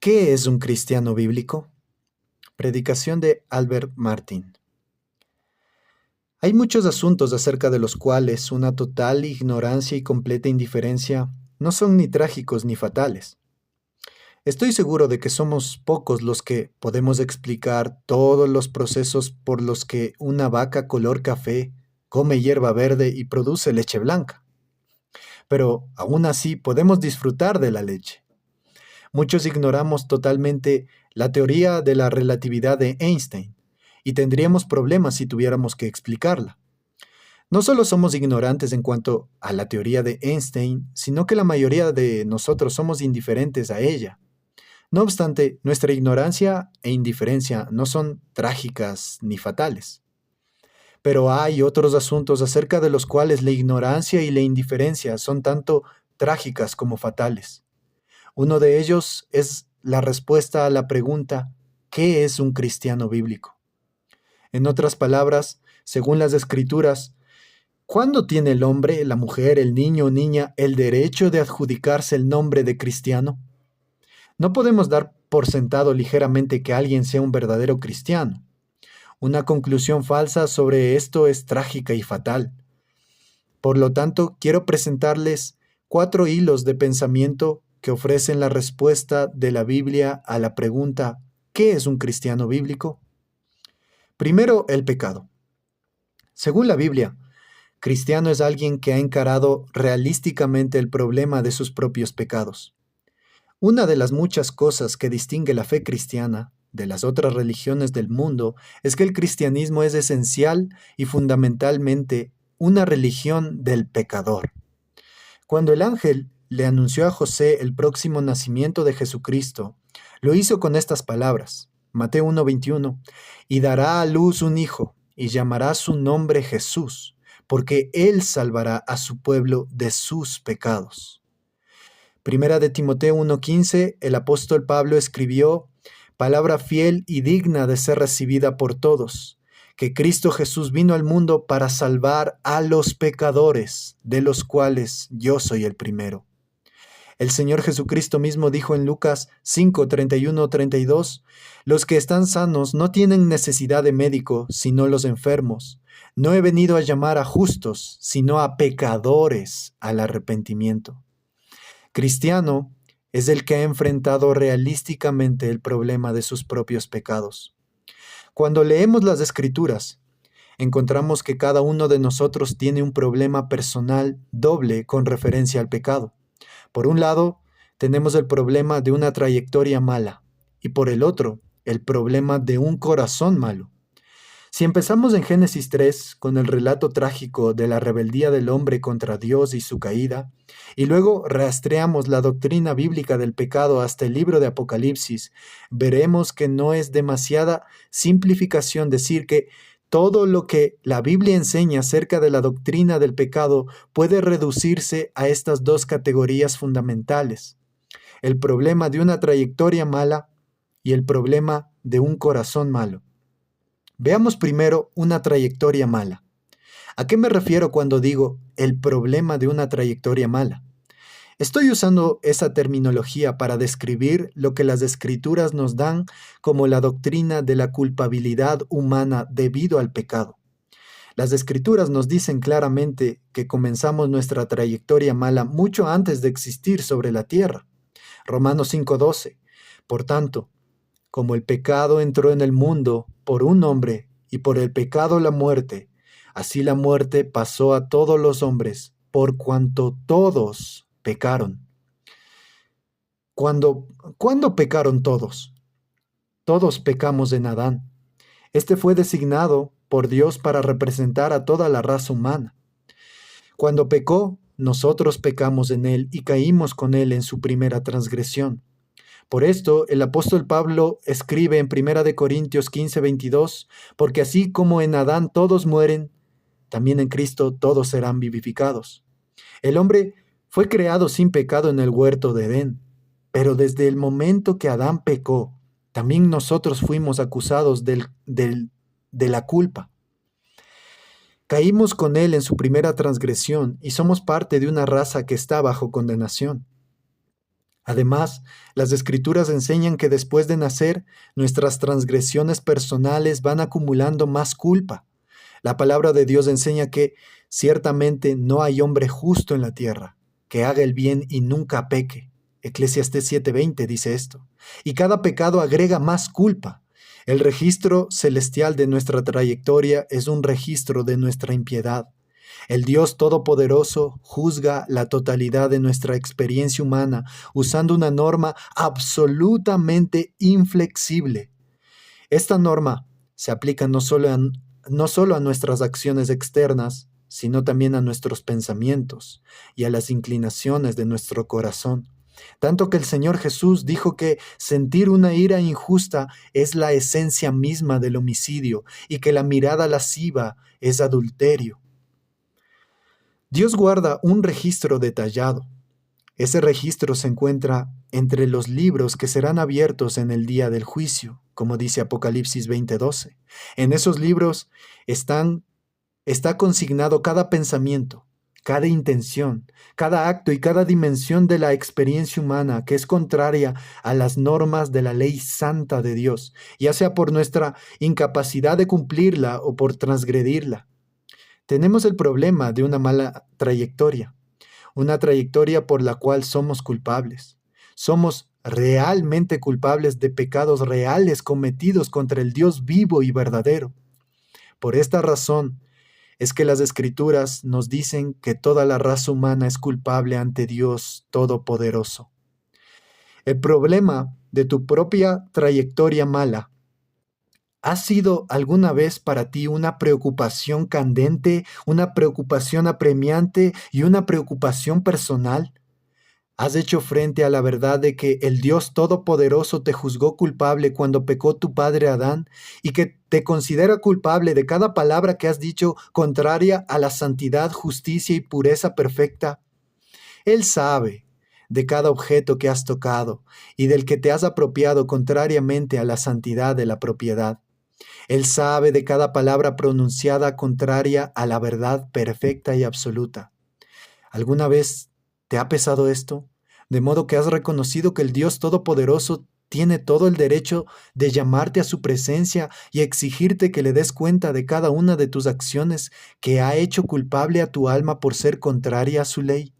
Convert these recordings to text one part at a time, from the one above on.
¿Qué es un cristiano bíblico? Predicación de Albert Martin. Hay muchos asuntos acerca de los cuales una total ignorancia y completa indiferencia no son ni trágicos ni fatales. Estoy seguro de que somos pocos los que podemos explicar todos los procesos por los que una vaca color café come hierba verde y produce leche blanca. Pero aún así podemos disfrutar de la leche. Muchos ignoramos totalmente la teoría de la relatividad de Einstein y tendríamos problemas si tuviéramos que explicarla. No solo somos ignorantes en cuanto a la teoría de Einstein, sino que la mayoría de nosotros somos indiferentes a ella. No obstante, nuestra ignorancia e indiferencia no son trágicas ni fatales. Pero hay otros asuntos acerca de los cuales la ignorancia y la indiferencia son tanto trágicas como fatales. Uno de ellos es la respuesta a la pregunta, ¿qué es un cristiano bíblico? En otras palabras, según las Escrituras, ¿cuándo tiene el hombre, la mujer, el niño o niña el derecho de adjudicarse el nombre de cristiano? No podemos dar por sentado ligeramente que alguien sea un verdadero cristiano. Una conclusión falsa sobre esto es trágica y fatal. Por lo tanto, quiero presentarles 4 hilos de pensamiento que ofrecen la respuesta de la Biblia a la pregunta ¿qué es un cristiano bíblico? Primero, el pecado. Según la Biblia, cristiano es alguien que ha encarado realísticamente el problema de sus propios pecados. Una de las muchas cosas que distingue la fe cristiana de las otras religiones del mundo es que el cristianismo es esencial y fundamentalmente una religión del pecador. Cuando el ángel le anunció a José el próximo nacimiento de Jesucristo, lo hizo con estas palabras, Mateo 1:21, y dará a luz un hijo, y llamará su nombre Jesús, porque él salvará a su pueblo de sus pecados. Primera de Timoteo 1:15, el apóstol Pablo escribió, palabra fiel y digna de ser recibida por todos, que Cristo Jesús vino al mundo para salvar a los pecadores, de los cuales yo soy el primero. El Señor Jesucristo mismo dijo en Lucas 5:31-32, los que están sanos no tienen necesidad de médico, sino los enfermos. No he venido a llamar a justos, sino a pecadores al arrepentimiento. Cristiano es el que ha enfrentado realísticamente el problema de sus propios pecados. Cuando leemos las Escrituras, encontramos que cada uno de nosotros tiene un problema personal doble con referencia al pecado. Por un lado, tenemos el problema de una trayectoria mala y por el otro, el problema de un corazón malo. Si empezamos en Génesis 3 con el relato trágico de la rebeldía del hombre contra Dios y su caída, y luego rastreamos la doctrina bíblica del pecado hasta el libro de Apocalipsis, veremos que no es demasiada simplificación decir que todo lo que la Biblia enseña acerca de la doctrina del pecado puede reducirse a estas 2 categorías fundamentales: el problema de una trayectoria mala y el problema de un corazón malo. Veamos primero una trayectoria mala. ¿A qué me refiero cuando digo el problema de una trayectoria mala? Estoy usando esa terminología para describir lo que las Escrituras nos dan como la doctrina de la culpabilidad humana debido al pecado. Las Escrituras nos dicen claramente que comenzamos nuestra trayectoria mala mucho antes de existir sobre la tierra. Romanos 5:12. Por tanto, como el pecado entró en el mundo por un hombre y por el pecado la muerte, así la muerte pasó a todos los hombres por cuanto todos pecaron. ¿Cuándo pecaron todos? Todos pecamos en Adán. Este fue designado por Dios para representar a toda la raza humana. Cuando pecó, nosotros pecamos en él y caímos con él en su primera transgresión. Por esto, el apóstol Pablo escribe en 1 Corintios 15:22, porque así como en Adán todos mueren, también en Cristo todos serán vivificados. El hombre fue creado sin pecado en el huerto de Edén, pero desde el momento que Adán pecó, también nosotros fuimos acusados de la culpa. Caímos con él en su primera transgresión y somos parte de una raza que está bajo condenación. Además, las Escrituras enseñan que después de nacer, nuestras transgresiones personales van acumulando más culpa. La palabra de Dios enseña que ciertamente no hay hombre justo en la tierra, que haga el bien y nunca peque. Eclesiastés 7:20 dice esto. Y cada pecado agrega más culpa. El registro celestial de nuestra trayectoria es un registro de nuestra impiedad. El Dios Todopoderoso juzga la totalidad de nuestra experiencia humana usando una norma absolutamente inflexible. Esta norma se aplica no solo a nuestras acciones externas, sino también a nuestros pensamientos y a las inclinaciones de nuestro corazón. Tanto que el Señor Jesús dijo que sentir una ira injusta es la esencia misma del homicidio y que la mirada lasciva es adulterio. Dios guarda un registro detallado. Ese registro se encuentra entre los libros que serán abiertos en el día del juicio, como dice Apocalipsis 20:12. En esos libros está consignado cada pensamiento, cada intención, cada acto y cada dimensión de la experiencia humana que es contraria a las normas de la ley santa de Dios, ya sea por nuestra incapacidad de cumplirla o por transgredirla. Tenemos el problema de una mala trayectoria, una trayectoria por la cual somos culpables. Somos realmente culpables de pecados reales cometidos contra el Dios vivo y verdadero. Por esta razón es que las Escrituras nos dicen que toda la raza humana es culpable ante Dios Todopoderoso. El problema de tu propia trayectoria mala ¿ha sido alguna vez para ti una preocupación candente, una preocupación apremiante y una preocupación personal? ¿Has hecho frente a la verdad de que el Dios Todopoderoso te juzgó culpable cuando pecó tu padre Adán y que te considera culpable de cada palabra que has dicho contraria a la santidad, justicia y pureza perfecta? Él sabe de cada objeto que has tocado y del que te has apropiado contrariamente a la santidad de la propiedad. Él sabe de cada palabra pronunciada contraria a la verdad perfecta y absoluta. ¿Alguna vez te ha pesado esto? De modo que has reconocido que el Dios Todopoderoso tiene todo el derecho de llamarte a su presencia y exigirte que le des cuenta de cada una de tus acciones que ha hecho culpable a tu alma por ser contraria a su ley.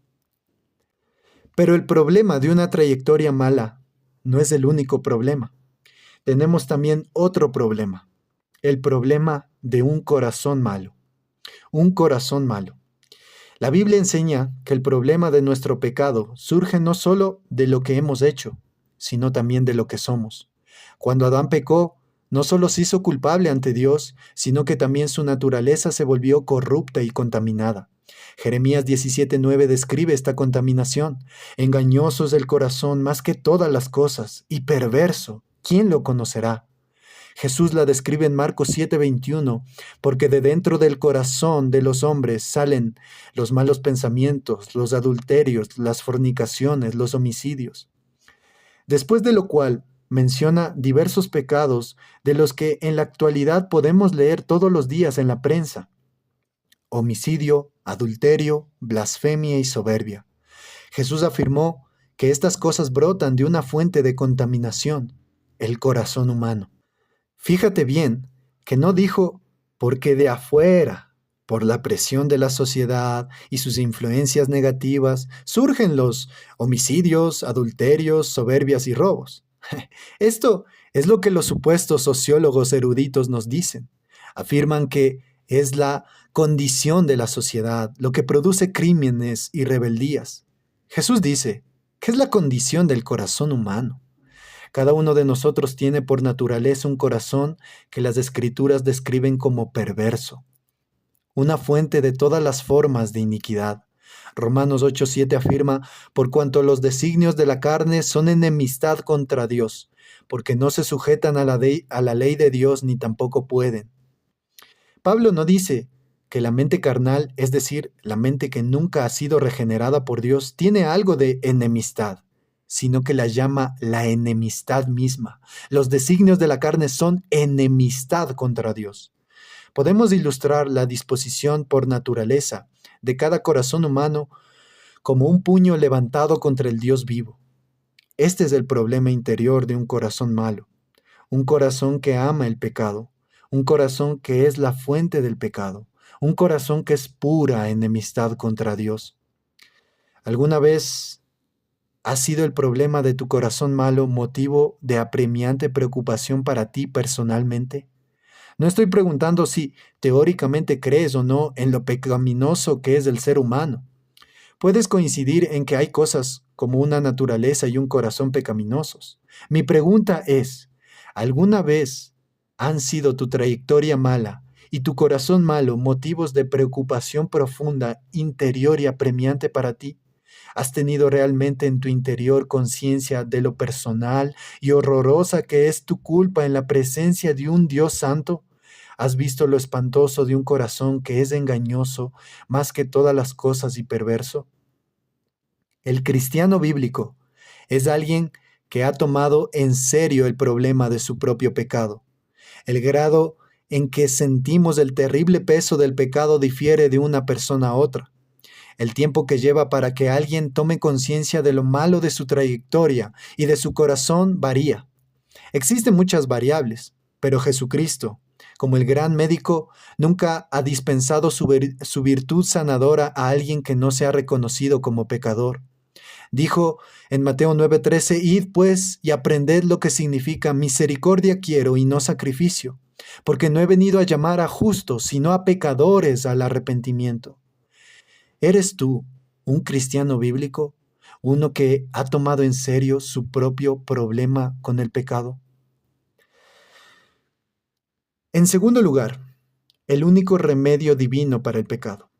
Pero el problema de una trayectoria mala no es el único problema. Tenemos también otro problema. El problema de un corazón malo. Un corazón malo. La Biblia enseña que el problema de nuestro pecado surge no solo de lo que hemos hecho, sino también de lo que somos. Cuando Adán pecó, no solo se hizo culpable ante Dios, sino que también su naturaleza se volvió corrupta y contaminada. Jeremías 17:9 describe esta contaminación. Engañoso es el corazón más que todas las cosas, y perverso, ¿quién lo conocerá? Jesús la describe en Marcos 7:21, porque de dentro del corazón de los hombres salen los malos pensamientos, los adulterios, las fornicaciones, los homicidios. Después de lo cual menciona diversos pecados de los que en la actualidad podemos leer todos los días en la prensa: homicidio, adulterio, blasfemia y soberbia. Jesús afirmó que estas cosas brotan de una fuente de contaminación, el corazón humano. Fíjate bien que no dijo porque de afuera, por la presión de la sociedad y sus influencias negativas, surgen los homicidios, adulterios, soberbias y robos. Esto es lo que los supuestos sociólogos eruditos nos dicen. Afirman que es la condición de la sociedad lo que produce crímenes y rebeldías. Jesús dice que es la condición del corazón humano. Cada uno de nosotros tiene por naturaleza un corazón que las Escrituras describen como perverso, una fuente de todas las formas de iniquidad. Romanos 8:7 afirma: por cuanto los designios de la carne son enemistad contra Dios, porque no se sujetan a la ley de Dios ni tampoco pueden. Pablo no dice que la mente carnal, es decir, la mente que nunca ha sido regenerada por Dios, tiene algo de enemistad, sino que la llama la enemistad misma. Los designios de la carne son enemistad contra Dios. Podemos ilustrar la disposición por naturaleza de cada corazón humano como un puño levantado contra el Dios vivo. Este es el problema interior de un corazón malo, un corazón que ama el pecado, un corazón que es la fuente del pecado, un corazón que es pura enemistad contra Dios. ¿Alguna vez ha sido el problema de tu corazón malo motivo de apremiante preocupación para ti personalmente? No estoy preguntando si teóricamente crees o no en lo pecaminoso que es el ser humano. Puedes coincidir en que hay cosas como una naturaleza y un corazón pecaminosos. Mi pregunta es, ¿alguna vez han sido tu trayectoria mala y tu corazón malo motivos de preocupación profunda, interior y apremiante para ti? ¿Has tenido realmente en tu interior conciencia de lo personal y horrorosa que es tu culpa en la presencia de un Dios santo? ¿Has visto lo espantoso de un corazón que es engañoso más que todas las cosas y perverso? El cristiano bíblico es alguien que ha tomado en serio el problema de su propio pecado. El grado en que sentimos el terrible peso del pecado difiere de una persona a otra. El tiempo que lleva para que alguien tome conciencia de lo malo de su trayectoria y de su corazón varía. Existen muchas variables, pero Jesucristo, como el gran médico, nunca ha dispensado su virtud sanadora a alguien que no se ha reconocido como pecador. Dijo en Mateo 9:13, id pues y aprended lo que significa misericordia quiero y no sacrificio, porque no he venido a llamar a justos, sino a pecadores al arrepentimiento. ¿Eres tú un cristiano bíblico? ¿Uno que ha tomado en serio su propio problema con el pecado? En segundo lugar, el único remedio divino para el pecado.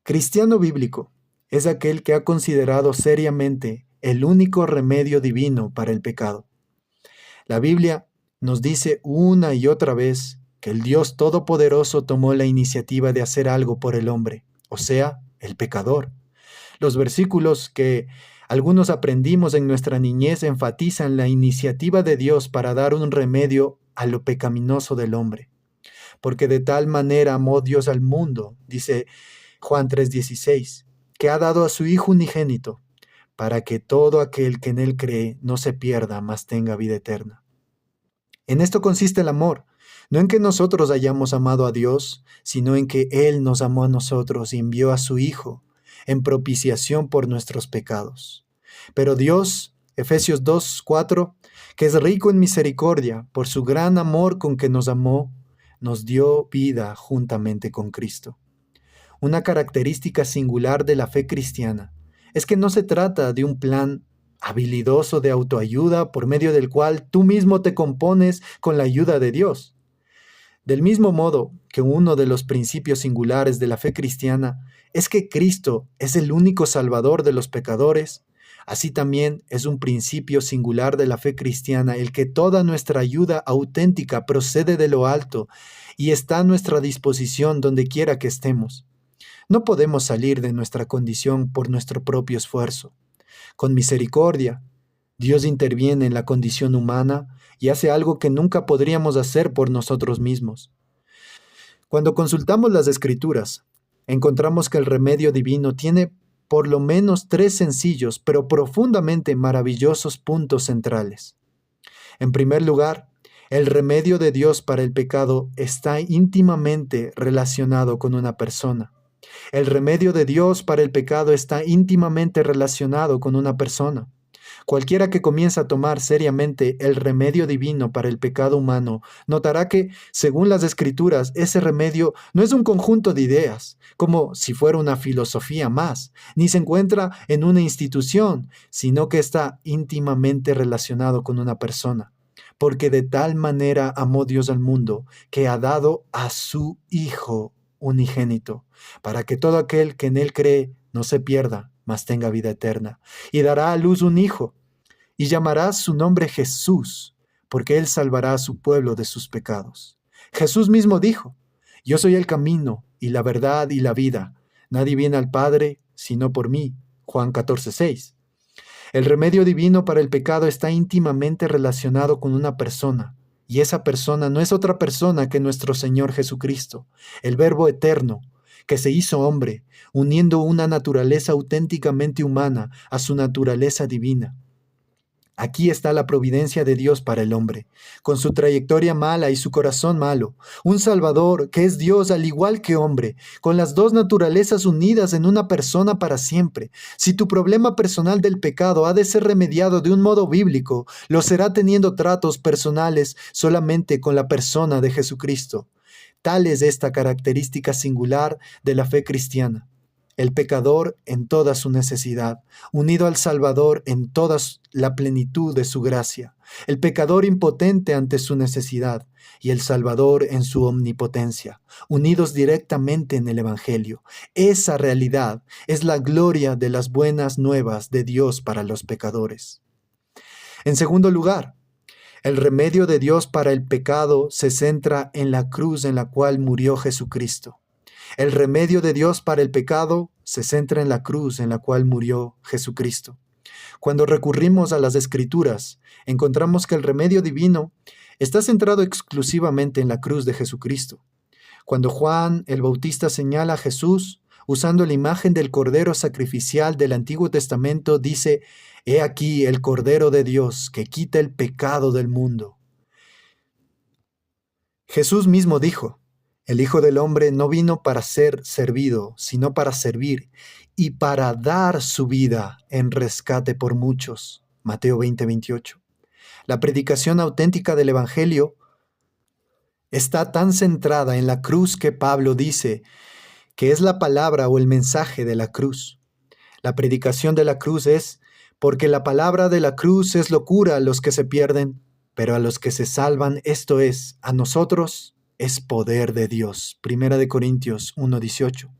Cristiano bíblico es aquel que ha considerado seriamente el único remedio divino para el pecado. La Biblia nos dice una y otra vez que el Dios Todopoderoso tomó la iniciativa de hacer algo por el hombre, o sea, el pecador. Los versículos que algunos aprendimos en nuestra niñez enfatizan la iniciativa de Dios para dar un remedio a lo pecaminoso del hombre. Porque de tal manera amó Dios al mundo, dice Juan 3:16, que ha dado a su Hijo unigénito, para que todo aquel que en él cree no se pierda, mas tenga vida eterna. En esto consiste el amor, no en que nosotros hayamos amado a Dios, sino en que Él nos amó a nosotros y envió a su Hijo en propiciación por nuestros pecados. Pero Dios, Efesios 2:4, que es rico en misericordia, por su gran amor con que nos amó, nos dio vida juntamente con Cristo. Una característica singular de la fe cristiana es que no se trata de un plan habilidoso de autoayuda por medio del cual tú mismo te compones con la ayuda de Dios. Del mismo modo que uno de los principios singulares de la fe cristiana es que Cristo es el único Salvador de los pecadores, así también es un principio singular de la fe cristiana el que toda nuestra ayuda auténtica procede de lo alto y está a nuestra disposición donde quiera que estemos. No podemos salir de nuestra condición por nuestro propio esfuerzo. Con misericordia, Dios interviene en la condición humana y hace algo que nunca podríamos hacer por nosotros mismos. Cuando consultamos las Escrituras, encontramos que el remedio divino tiene por lo menos tres sencillos pero profundamente maravillosos puntos centrales. En primer lugar, el remedio de Dios para el pecado está íntimamente relacionado con una persona. El remedio de Dios para el pecado está íntimamente relacionado con una persona. Cualquiera que comience a tomar seriamente el remedio divino para el pecado humano, notará que, según las Escrituras, ese remedio no es un conjunto de ideas, como si fuera una filosofía más, ni se encuentra en una institución, sino que está íntimamente relacionado con una persona. Porque de tal manera amó Dios al mundo, que ha dado a su Hijo unigénito, para que todo aquel que en él cree no se pierda, mas tenga vida eterna. Y dará a luz un hijo, y llamará su nombre Jesús, porque él salvará a su pueblo de sus pecados. Jesús mismo dijo, yo soy el camino, y la verdad, y la vida. Nadie viene al Padre, sino por mí. Juan 14:6. El remedio divino para el pecado está íntimamente relacionado con una persona, y esa persona no es otra persona que nuestro Señor Jesucristo, el Verbo eterno, que se hizo hombre, uniendo una naturaleza auténticamente humana a su naturaleza divina. Aquí está la providencia de Dios para el hombre, con su trayectoria mala y su corazón malo. Un Salvador que es Dios al igual que hombre, con las dos naturalezas unidas en una persona para siempre. Si tu problema personal del pecado ha de ser remediado de un modo bíblico, lo será teniendo tratos personales solamente con la persona de Jesucristo. Tal es esta característica singular de la fe cristiana. El pecador en toda su necesidad, unido al Salvador en toda la plenitud de su gracia. El pecador impotente ante su necesidad y el Salvador en su omnipotencia, unidos directamente en el Evangelio. Esa realidad es la gloria de las buenas nuevas de Dios para los pecadores. En segundo lugar, el remedio de Dios para el pecado se centra en la cruz en la cual murió Jesucristo. El remedio de Dios para el pecado se centra en la cruz en la cual murió Jesucristo. Cuando recurrimos a las Escrituras, encontramos que el remedio divino está centrado exclusivamente en la cruz de Jesucristo. Cuando Juan el Bautista señala a Jesús, usando la imagen del Cordero sacrificial del Antiguo Testamento, dice: «He aquí el Cordero de Dios que quita el pecado del mundo». Jesús mismo dijo: «El Hijo del Hombre no vino para ser servido, sino para servir y para dar su vida en rescate por muchos». Mateo 20:28. La predicación auténtica del Evangelio está tan centrada en la cruz que Pablo dice que es la palabra o el mensaje de la cruz. La predicación de la cruz es porque la palabra de la cruz es locura a los que se pierden, pero a los que se salvan, esto es, a nosotros, es poder de Dios. Primera de Corintios 1:18.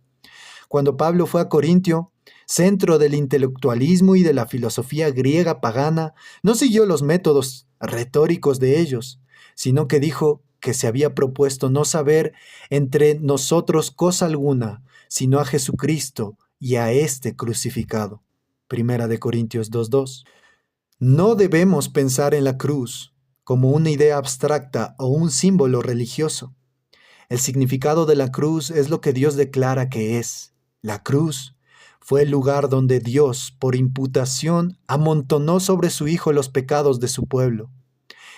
Cuando Pablo fue a Corintio, centro del intelectualismo y de la filosofía griega pagana, no siguió los métodos retóricos de ellos, sino que dijo que se había propuesto no saber entre nosotros cosa alguna, sino a Jesucristo y a este crucificado. Primera de Corintios 2:2. No debemos pensar en la cruz como una idea abstracta o un símbolo religioso. El significado de la cruz es lo que Dios declara que es. La cruz fue el lugar donde Dios, por imputación, amontonó sobre su Hijo los pecados de su pueblo.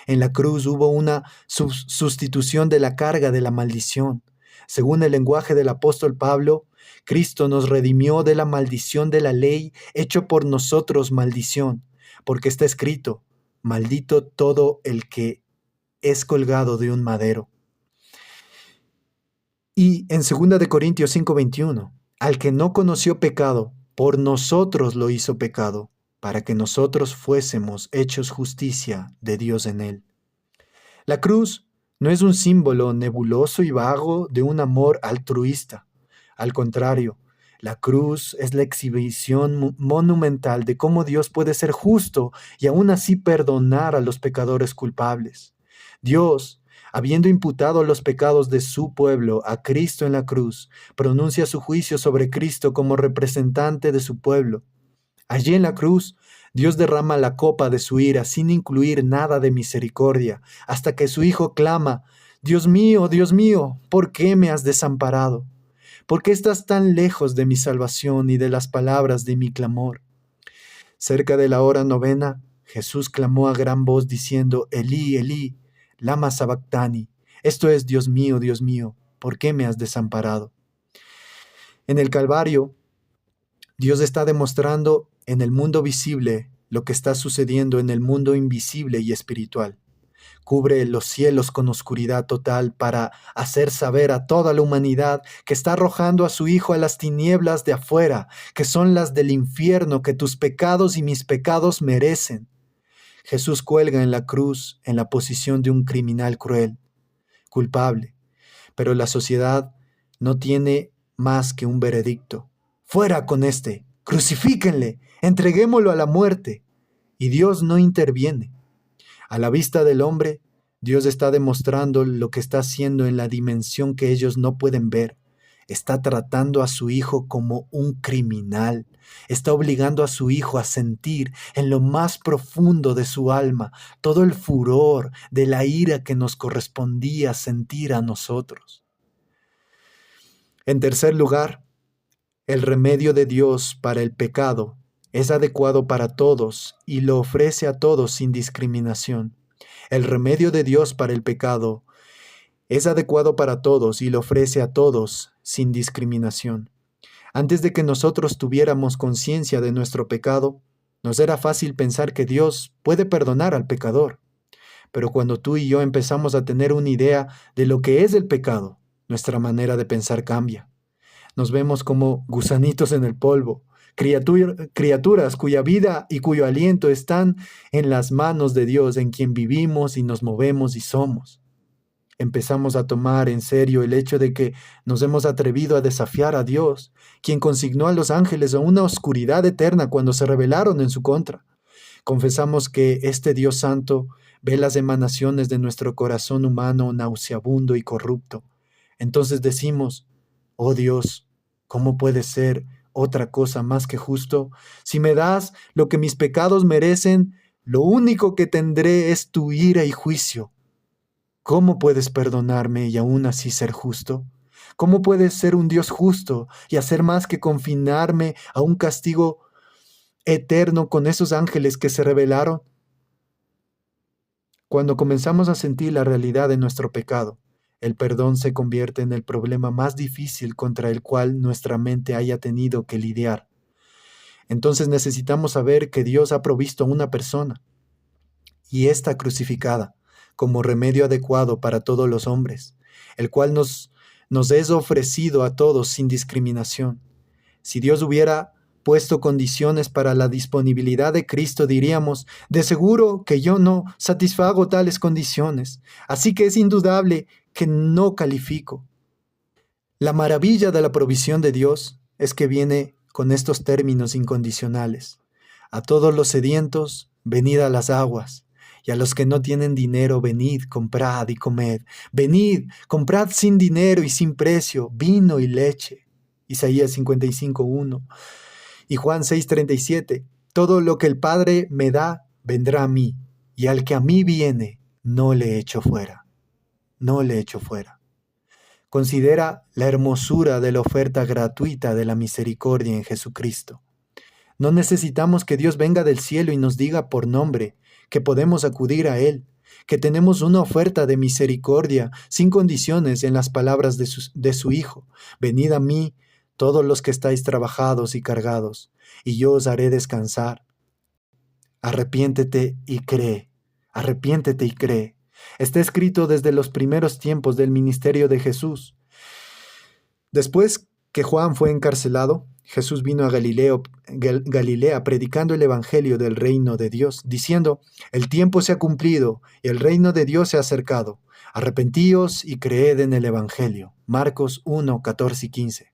En la cruz hubo una sustitución de la carga de la maldición. Según el lenguaje del apóstol Pablo, Cristo nos redimió de la maldición de la ley, hecho por nosotros maldición, porque está escrito: «Maldito todo el que es colgado de un madero». Y en 2 de Corintios 5:21, «Al que no conoció pecado, por nosotros lo hizo pecado, para que nosotros fuésemos hechos justicia de Dios en él». La cruz no es un símbolo nebuloso y vago de un amor altruista. Al contrario, la cruz es la exhibición monumental de cómo Dios puede ser justo y aún así perdonar a los pecadores culpables. Dios, habiendo imputado los pecados de su pueblo a Cristo en la cruz, pronuncia su juicio sobre Cristo como representante de su pueblo. Allí en la cruz, Dios derrama la copa de su ira sin incluir nada de misericordia, hasta que su Hijo clama: Dios mío, ¿por qué me has desamparado? ¿Por qué estás tan lejos de mi salvación y de las palabras de mi clamor? Cerca de la hora novena, Jesús clamó a gran voz diciendo: Elí, Elí, lama sabactani. Esto es: Dios mío, ¿por qué me has desamparado? En el Calvario, Dios está demostrando en el mundo visible lo que está sucediendo en el mundo invisible y espiritual. Cubre los cielos con oscuridad total para hacer saber a toda la humanidad que está arrojando a su Hijo a las tinieblas de afuera, que son las del infierno que tus pecados y mis pecados merecen. Jesús cuelga en la cruz en la posición de un criminal cruel, culpable, pero la sociedad no tiene más que un veredicto: fuera con este, crucifíquenle, entreguémoslo a la muerte. Y Dios no interviene. A la vista del hombre, Dios está demostrando lo que está haciendo en la dimensión que ellos no pueden ver. Está tratando a su Hijo como un criminal. Está obligando a su Hijo a sentir en lo más profundo de su alma todo el furor de la ira que nos correspondía sentir a nosotros. En tercer lugar, el remedio de Dios para el pecado Es adecuado para todos y lo ofrece a todos sin discriminación. El remedio de Dios para el pecado es adecuado para todos y lo ofrece a todos sin discriminación. Antes de que nosotros tuviéramos conciencia de nuestro pecado, nos era fácil pensar que Dios puede perdonar al pecador. Pero cuando tú y yo empezamos a tener una idea de lo que es el pecado, nuestra manera de pensar cambia. Nos vemos como gusanitos en el polvo, criaturas cuya vida y cuyo aliento están en las manos de Dios, en quien vivimos y nos movemos y somos. Empezamos a tomar en serio el hecho de que nos hemos atrevido a desafiar a Dios, quien consignó a los ángeles a una oscuridad eterna cuando se rebelaron en su contra. Confesamos que este Dios santo ve las emanaciones de nuestro corazón humano nauseabundo y corrupto. Entonces decimos, oh Dios, ¿cómo puede ser otra cosa más que justo? Si me das lo que mis pecados merecen, lo único que tendré es tu ira y juicio. ¿Cómo puedes perdonarme y aún así ser justo? ¿Cómo puedes ser un Dios justo y hacer más que confinarme a un castigo eterno con esos ángeles que se rebelaron? Cuando comenzamos a sentir la realidad de nuestro pecado, el perdón se convierte en el problema más difícil contra el cual nuestra mente haya tenido que lidiar. Entonces necesitamos saber que Dios ha provisto a una persona, y está crucificada, como remedio adecuado para todos los hombres, el cual nos es ofrecido a todos sin discriminación. Si Dios hubiera puesto condiciones para la disponibilidad de Cristo, diríamos, de seguro que yo no satisfago tales condiciones, así que es indudable que no califico. La maravilla de la provisión de Dios es que viene con estos términos incondicionales. A todos los sedientos, venid a las aguas, y a los que no tienen dinero, venid, comprad y comed. Venid, comprad sin dinero y sin precio, vino y leche. Isaías 55:1. Y Juan 6:37. Todo lo que el Padre me da, vendrá a mí, y al que a mí viene, no le echo fuera. No le echo fuera. Considera la hermosura de la oferta gratuita de la misericordia en Jesucristo. No necesitamos que Dios venga del cielo y nos diga por nombre que podemos acudir a Él, que tenemos una oferta de misericordia sin condiciones en las palabras de su Hijo. Venid a mí, todos los que estáis trabajados y cargados, y yo os haré descansar. Arrepiéntete y cree, arrepiéntete y cree. Está escrito desde los primeros tiempos del ministerio de Jesús. Después que Juan fue encarcelado, Jesús vino a Galilea predicando el evangelio del reino de Dios, diciendo, el tiempo se ha cumplido y el reino de Dios se ha acercado. Arrepentíos y creed en el evangelio. Marcos 1, 14 y 15.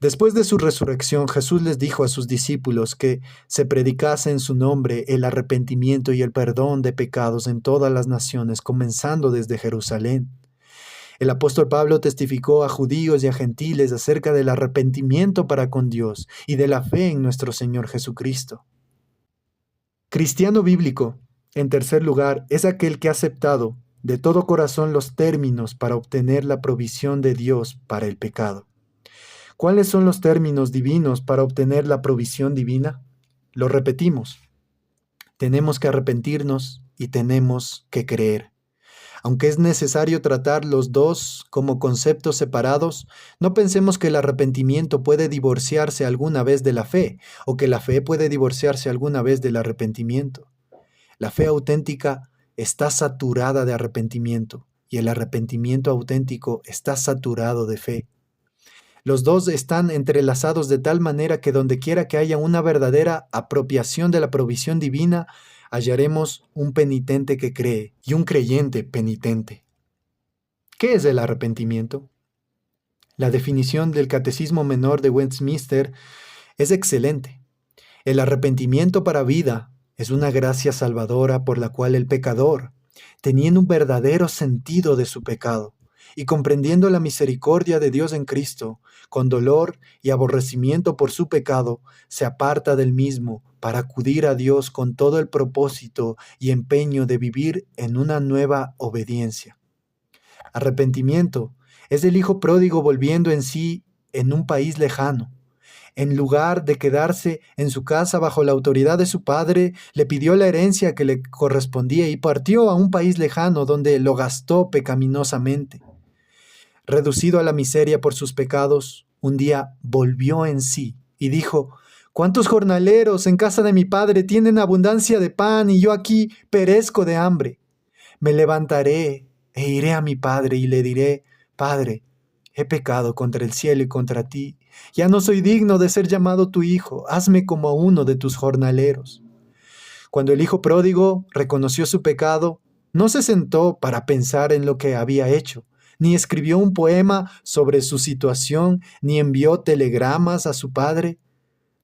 Después de su resurrección, Jesús les dijo a sus discípulos que se predicase en su nombre el arrepentimiento y el perdón de pecados en todas las naciones, comenzando desde Jerusalén. El apóstol Pablo testificó a judíos y a gentiles acerca del arrepentimiento para con Dios y de la fe en nuestro Señor Jesucristo. Cristiano bíblico, en tercer lugar, es aquel que ha aceptado de todo corazón los términos para obtener la provisión de Dios para el pecado. ¿Cuáles son los términos divinos para obtener la provisión divina? Lo repetimos. Tenemos que arrepentirnos y tenemos que creer. Aunque es necesario tratar los dos como conceptos separados, no pensemos que el arrepentimiento puede divorciarse alguna vez de la fe, o que la fe puede divorciarse alguna vez del arrepentimiento. La fe auténtica está saturada de arrepentimiento, y el arrepentimiento auténtico está saturado de fe. Los dos están entrelazados de tal manera que dondequiera que haya una verdadera apropiación de la provisión divina, hallaremos un penitente que cree y un creyente penitente. ¿Qué es el arrepentimiento? La definición del Catecismo Menor de Westminster es excelente. El arrepentimiento para vida es una gracia salvadora por la cual el pecador, teniendo un verdadero sentido de su pecado y comprendiendo la misericordia de Dios en Cristo, con dolor y aborrecimiento por su pecado, se aparta del mismo para acudir a Dios con todo el propósito y empeño de vivir en una nueva obediencia. Arrepentimiento es el hijo pródigo volviendo en sí en un país lejano. En lugar de quedarse en su casa bajo la autoridad de su padre, le pidió la herencia que le correspondía y partió a un país lejano donde lo gastó pecaminosamente. Reducido a la miseria por sus pecados, un día volvió en sí y dijo: ¿Cuántos jornaleros en casa de mi padre tienen abundancia de pan y yo aquí perezco de hambre? Me levantaré e iré a mi padre y le diré: Padre, he pecado contra el cielo y contra ti. Ya no soy digno de ser llamado tu hijo. Hazme como a uno de tus jornaleros. Cuando el hijo pródigo reconoció su pecado, no se sentó para pensar en lo que había hecho, ni escribió un poema sobre su situación, ni envió telegramas a su padre.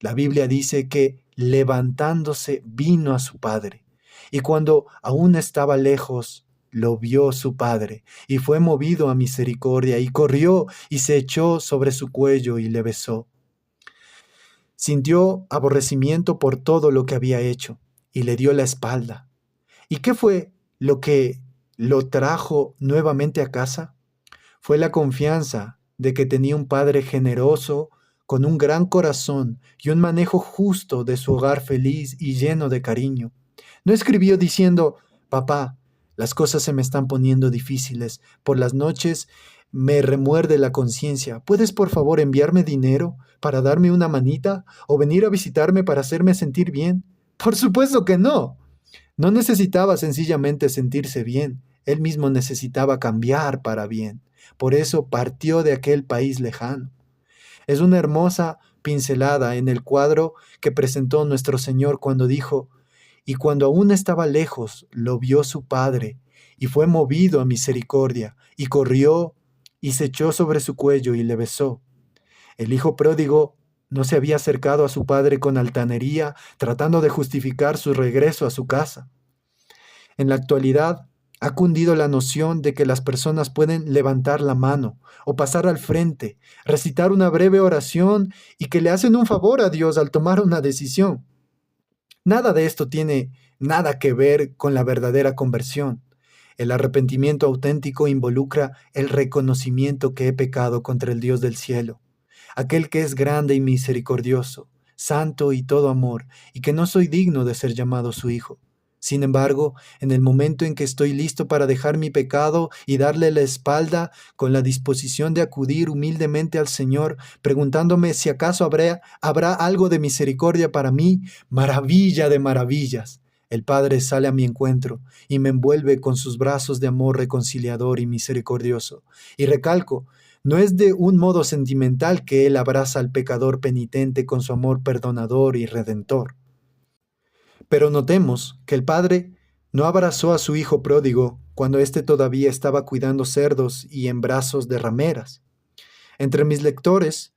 La Biblia dice que levantándose vino a su padre, y cuando aún estaba lejos, lo vio su padre, y fue movido a misericordia, y corrió y se echó sobre su cuello y le besó. Sintió aborrecimiento por todo lo que había hecho, y le dio la espalda. ¿Y qué fue lo que lo trajo nuevamente a casa? Fue la confianza de que tenía un padre generoso, con un gran corazón y un manejo justo de su hogar feliz y lleno de cariño. No escribió diciendo: Papá, las cosas se me están poniendo difíciles. Por las noches me remuerde la conciencia. ¿Puedes por favor enviarme dinero para darme una manita o venir a visitarme para hacerme sentir bien? Por supuesto que no. No necesitaba sencillamente sentirse bien. Él mismo necesitaba cambiar para bien. Por eso partió de aquel país lejano. Es una hermosa pincelada en el cuadro que presentó nuestro Señor cuando dijo: y cuando aún estaba lejos, lo vio su padre, y fue movido a misericordia, y corrió, y se echó sobre su cuello y le besó. El hijo pródigo no se había acercado a su padre con altanería, tratando de justificar su regreso a su casa. En la actualidad, ha cundido la noción de que las personas pueden levantar la mano o pasar al frente, recitar una breve oración y que le hacen un favor a Dios al tomar una decisión. Nada de esto tiene nada que ver con la verdadera conversión. El arrepentimiento auténtico involucra el reconocimiento que he pecado contra el Dios del cielo, aquel que es grande y misericordioso, santo y todo amor, y que no soy digno de ser llamado su hijo. Sin embargo, en el momento en que estoy listo para dejar mi pecado y darle la espalda, con la disposición de acudir humildemente al Señor, preguntándome si acaso habrá algo de misericordia para mí, maravilla de maravillas, el Padre sale a mi encuentro y me envuelve con sus brazos de amor reconciliador y misericordioso. Y recalco, no es de un modo sentimental que Él abraza al pecador penitente con su amor perdonador y redentor. Pero notemos que el padre no abrazó a su hijo pródigo cuando éste todavía estaba cuidando cerdos y en brazos de rameras. Entre mis lectores,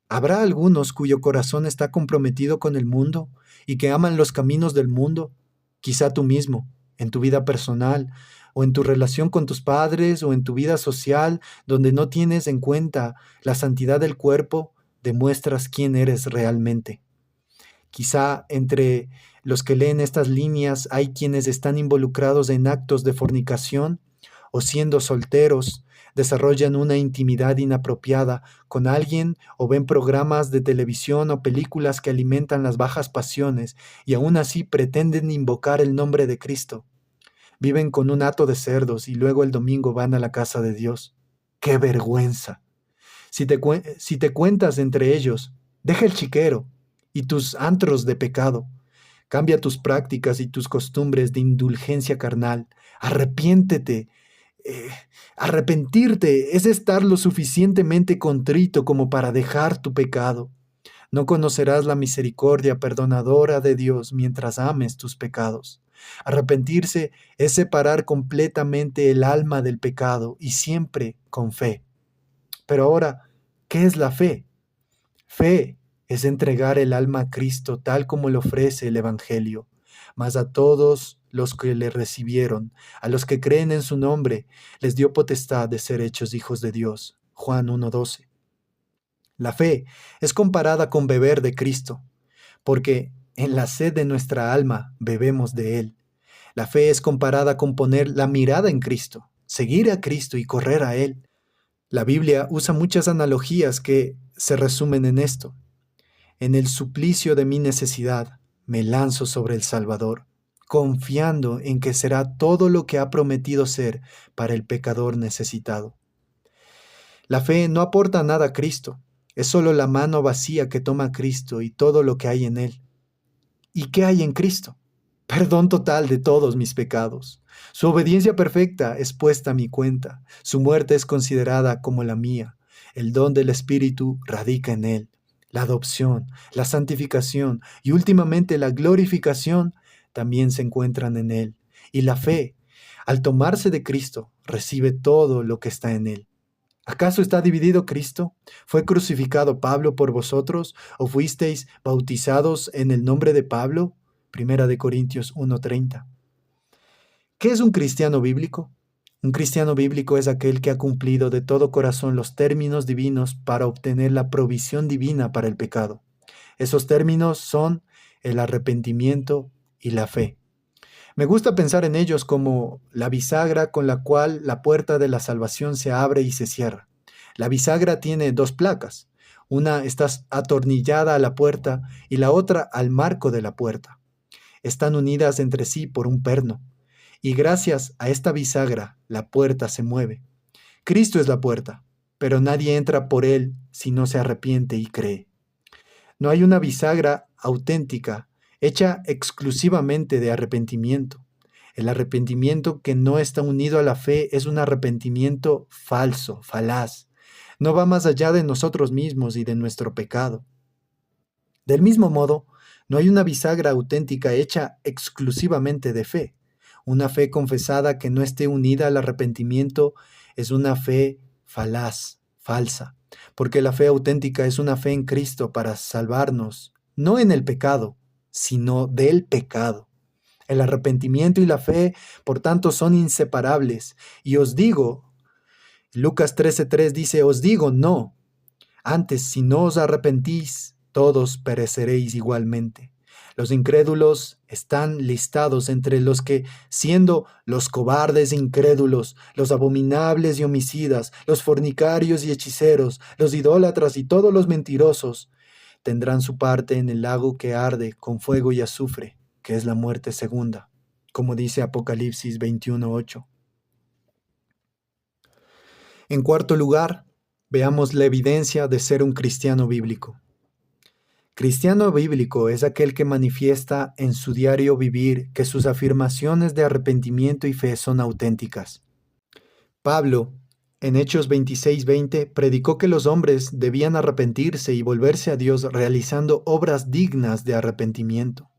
¿habrá algunos cuyo corazón está comprometido con el mundo y que aman los caminos del mundo? Quizá tú mismo, en tu vida personal, o en tu relación con tus padres, o en tu vida social, donde no tienes en cuenta la santidad del cuerpo, demuestras quién eres realmente. Quizá entre los que leen estas líneas hay quienes están involucrados en actos de fornicación o siendo solteros, desarrollan una intimidad inapropiada con alguien o ven programas de televisión o películas que alimentan las bajas pasiones y aún así pretenden invocar el nombre de Cristo. Viven con un hato de cerdos y luego el domingo van a la casa de Dios. ¡Qué vergüenza! Si te cuentas entre ellos, deja el chiquero y tus antros de pecado. Cambia tus prácticas y tus costumbres de indulgencia carnal. Arrepiéntete. Eh, Arrepentirte es estar lo suficientemente contrito como para dejar tu pecado. No conocerás la misericordia perdonadora de Dios mientras ames tus pecados. Arrepentirse es separar completamente el alma del pecado y siempre con fe. Pero ahora, ¿qué es la fe? Fe es entregar el alma a Cristo tal como lo ofrece el Evangelio, mas a todos los que le recibieron, a los que creen en su nombre, les dio potestad de ser hechos hijos de Dios. Juan 1:12. La fe es comparada con beber de Cristo, porque en la sed de nuestra alma bebemos de Él. La fe es comparada con poner la mirada en Cristo, seguir a Cristo y correr a Él. La Biblia usa muchas analogías que se resumen en esto. En el suplicio de mi necesidad, me lanzo sobre el Salvador, confiando en que será todo lo que ha prometido ser para el pecador necesitado. La fe no aporta nada a Cristo, es solo la mano vacía que toma a Cristo y todo lo que hay en él. ¿Y qué hay en Cristo? Perdón total de todos mis pecados. Su obediencia perfecta es puesta a mi cuenta. Su muerte es considerada como la mía. El don del Espíritu radica en él. La adopción, la santificación y últimamente la glorificación también se encuentran en él. Y la fe, al tomarse de Cristo, recibe todo lo que está en él. ¿Acaso está dividido Cristo? ¿Fue crucificado Pablo por vosotros? ¿O fuisteis bautizados en el nombre de Pablo? Primera de Corintios 1:30. ¿Qué es un cristiano bíblico? Un cristiano bíblico es aquel que ha cumplido de todo corazón los términos divinos para obtener la provisión divina para el pecado. Esos términos son el arrepentimiento y la fe. Me gusta pensar en ellos como la bisagra con la cual la puerta de la salvación se abre y se cierra. La bisagra tiene dos placas. Una está atornillada a la puerta y la otra al marco de la puerta. Están unidas entre sí por un perno. Y gracias a esta bisagra, la puerta se mueve. Cristo es la puerta, pero nadie entra por él si no se arrepiente y cree. No hay una bisagra auténtica hecha exclusivamente de arrepentimiento. El arrepentimiento que no está unido a la fe es un arrepentimiento falso, falaz. No va más allá de nosotros mismos y de nuestro pecado. Del mismo modo, no hay una bisagra auténtica hecha exclusivamente de fe. Una fe confesada que no esté unida al arrepentimiento es una fe falaz, falsa, porque la fe auténtica es una fe en Cristo para salvarnos, no en el pecado, sino del pecado. El arrepentimiento y la fe, por tanto, son inseparables. Y os digo, Lucas 13:3 dice, os digo, no. Antes, si no os arrepentís, todos pereceréis igualmente. Los incrédulos están listados entre los que, siendo los cobardes e incrédulos, los abominables y homicidas, los fornicarios y hechiceros, los idólatras y todos los mentirosos, tendrán su parte en el lago que arde con fuego y azufre, que es la muerte segunda, como dice Apocalipsis 21:8. En cuarto lugar, veamos la evidencia de ser un cristiano bíblico. Cristiano bíblico es aquel que manifiesta en su diario vivir que sus afirmaciones de arrepentimiento y fe son auténticas. Pablo, en Hechos 26:20, predicó que los hombres debían arrepentirse y volverse a Dios realizando obras dignas de arrepentimiento.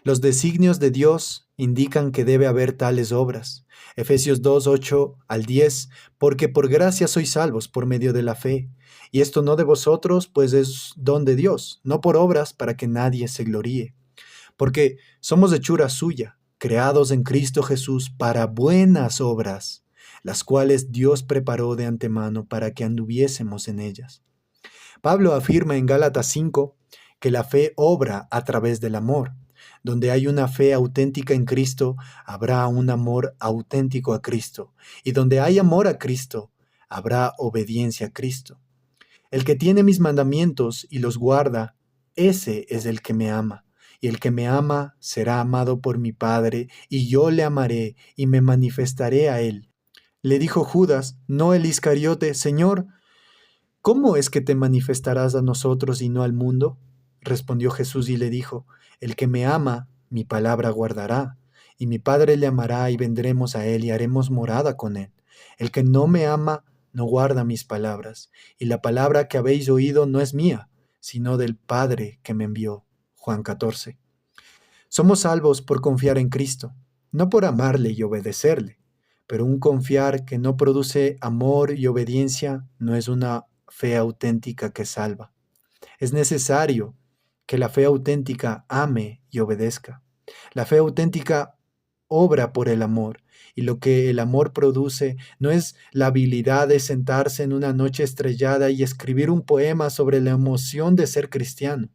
Los designios de Dios indican que debe haber tales obras. Efesios 2:8-10, porque por gracia sois salvos por medio de la fe. Y esto no de vosotros, pues es don de Dios, no por obras para que nadie se gloríe. Porque somos hechura suya, creados en Cristo Jesús para buenas obras, las cuales Dios preparó de antemano para que anduviésemos en ellas. Pablo afirma en Gálatas 5 que la fe obra a través del amor. Donde hay una fe auténtica en Cristo, habrá un amor auténtico a Cristo. Y donde hay amor a Cristo, habrá obediencia a Cristo. El que tiene mis mandamientos y los guarda, ese es el que me ama. Y el que me ama será amado por mi Padre, y yo le amaré y me manifestaré a él. Le dijo Judas, no el Iscariote, Señor, ¿cómo es que te manifestarás a nosotros y no al mundo? Respondió Jesús y le dijo, el que me ama, mi palabra guardará, y mi Padre le amará y vendremos a él y haremos morada con él. El que no me ama, no guarda mis palabras, y la palabra que habéis oído no es mía, sino del Padre que me envió. Juan 14. Somos salvos por confiar en Cristo, no por amarle y obedecerle, pero un confiar que no produce amor y obediencia no es una fe auténtica que salva. Es necesario que la fe auténtica ame y obedezca. La fe auténtica obra por el amor, y lo que el amor produce no es la habilidad de sentarse en una noche estrellada y escribir un poema sobre la emoción de ser cristiano.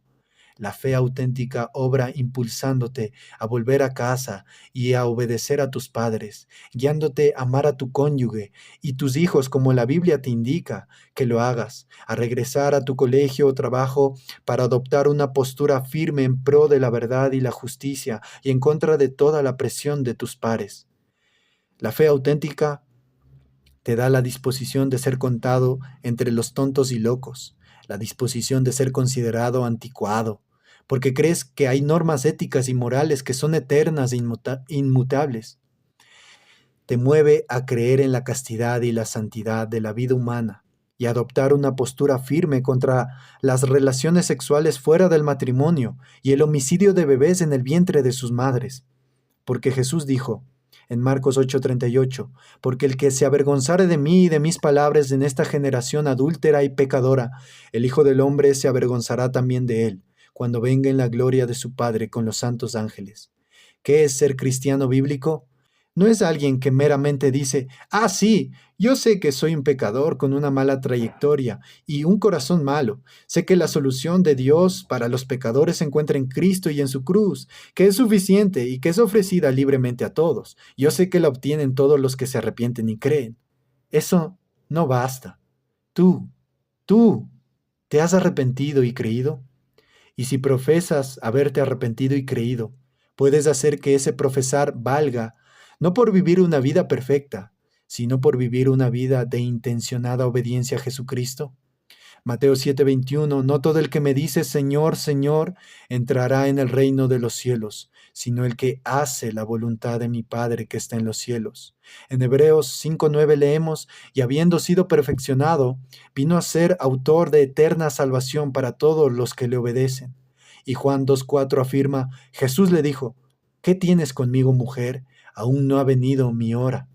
La fe auténtica obra impulsándote a volver a casa y a obedecer a tus padres, guiándote a amar a tu cónyuge y tus hijos como la Biblia te indica que lo hagas, a regresar a tu colegio o trabajo para adoptar una postura firme en pro de la verdad y la justicia y en contra de toda la presión de tus pares. La fe auténtica te da la disposición de ser contado entre los tontos y locos, la disposición de ser considerado anticuado, porque crees que hay normas éticas y morales que son eternas e inmutables. Te mueve a creer en la castidad y la santidad de la vida humana y adoptar una postura firme contra las relaciones sexuales fuera del matrimonio y el homicidio de bebés en el vientre de sus madres. Porque Jesús dijo en Marcos 8:38, porque el que se avergonzare de mí y de mis palabras en esta generación adúltera y pecadora, el Hijo del Hombre se avergonzará también de él, cuando venga en la gloria de su Padre con los santos ángeles. ¿Qué es ser cristiano bíblico? No es alguien que meramente dice, ah, sí, yo sé que soy un pecador con una mala trayectoria y un corazón malo. Sé que la solución de Dios para los pecadores se encuentra en Cristo y en su cruz, que es suficiente y que es ofrecida libremente a todos. Yo sé que la obtienen todos los que se arrepienten y creen. Eso no basta. Tú, tú, ¿te has arrepentido y creído? Y si profesas haberte arrepentido y creído, puedes hacer que ese profesar valga, no por vivir una vida perfecta, sino por vivir una vida de intencionada obediencia a Jesucristo. Mateo 7:21, no todo el que me dice Señor, Señor, entrará en el reino de los cielos, sino el que hace la voluntad de mi Padre que está en los cielos. En Hebreos 5:9 leemos, y habiendo sido perfeccionado, vino a ser autor de eterna salvación para todos los que le obedecen. Y Juan 2:4 afirma, Jesús le dijo, ¿qué tienes conmigo, mujer? Aún no ha venido mi hora.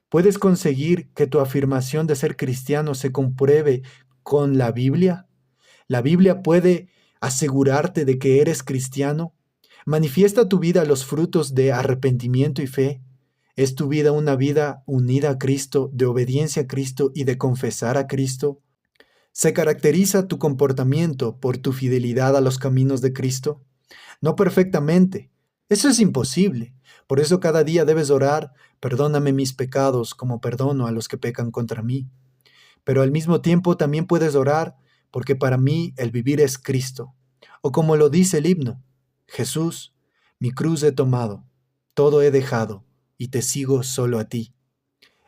¿Puedes conseguir que tu afirmación de ser cristiano se compruebe con la Biblia? ¿La Biblia puede asegurarte de que eres cristiano? ¿Manifiesta tu vida los frutos de arrepentimiento y fe? ¿Es tu vida una vida unida a Cristo, de obediencia a Cristo y de confesar a Cristo? ¿Se caracteriza tu comportamiento por tu fidelidad a los caminos de Cristo? No perfectamente. Eso es imposible. Por eso cada día debes orar, perdóname mis pecados como perdono a los que pecan contra mí. Pero al mismo tiempo también puedes orar, porque para mí el vivir es Cristo. O como lo dice el himno, Jesús, mi cruz he tomado, todo he dejado, y te sigo solo a ti.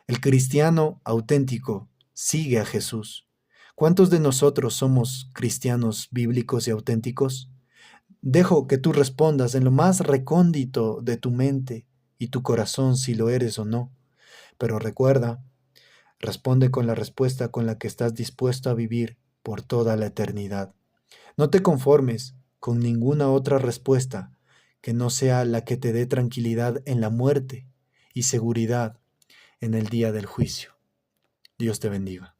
El cristiano auténtico sigue a Jesús. ¿Cuántos de nosotros somos cristianos bíblicos y auténticos? Dejo que tú respondas en lo más recóndito de tu mente y tu corazón si lo eres o no. Pero recuerda, responde con la respuesta con la que estás dispuesto a vivir por toda la eternidad. No te conformes con ninguna otra respuesta que no sea la que te dé tranquilidad en la muerte y seguridad en el día del juicio. Dios te bendiga.